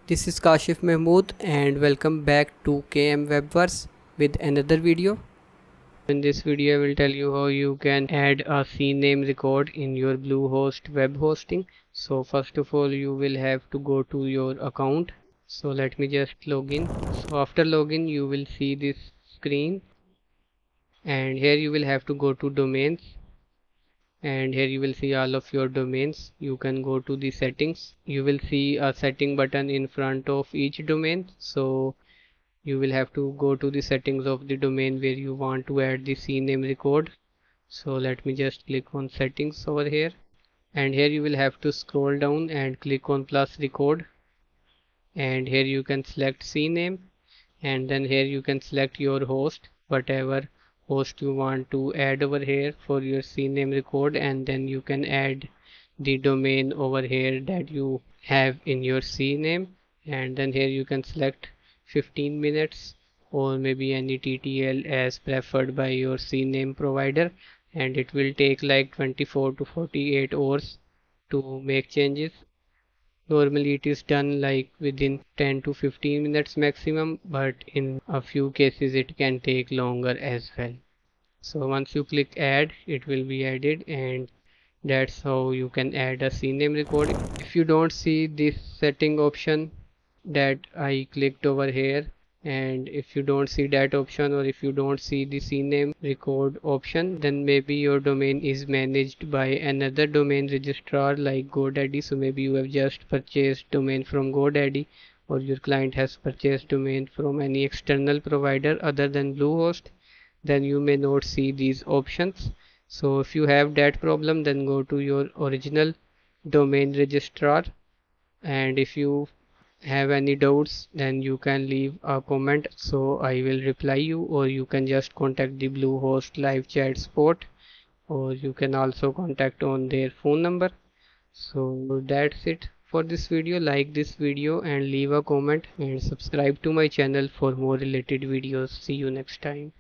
This is Kashif Mahmood and welcome back to KM Webverse with another video. In this video I will tell you how you can add a CNAME record in your Bluehost web hosting. So first of all you will have to go to your account. So let me just log in. So after login you will see this screen and here you will have to go to domains. And here you will see all of your domains. You can go to the settings. You will see a setting button in front of each domain, so you will have to go to the settings of the domain where you want to add the CNAME record. So let me just click on settings over here, and here you will have to scroll down and click on plus record, and here you can select CNAME, and then here you can select your host, whatever host you want to add over here for your CNAME record, and then you can add the domain over here that you have in your CNAME, and then here you can select 15 minutes or maybe any TTL as preferred by your CNAME provider, and it will take like 24 to 48 hours to make changes. Normally it is done like within 10 to 15 minutes maximum, but in a few cases it can take longer as well. So once you click add, it will be added, and that's how you can add a CNAME record. If you don't see this setting option that I clicked over here, and if you don't see that option, or if you don't see the CNAME record option, then maybe your domain is managed by another domain registrar like GoDaddy. So maybe you have just purchased domain from GoDaddy, or your client has purchased domain from any external provider other than Bluehost, then you may not see these options. So if you have that problem, then go to your original domain registrar, and if you have any doubts then you can leave a comment, so I will reply you, or you can just contact the Bluehost live chat support, or you can also contact on their phone number. So that's it for this video. Like this video and leave a comment and subscribe to my channel for more related videos. See you next time.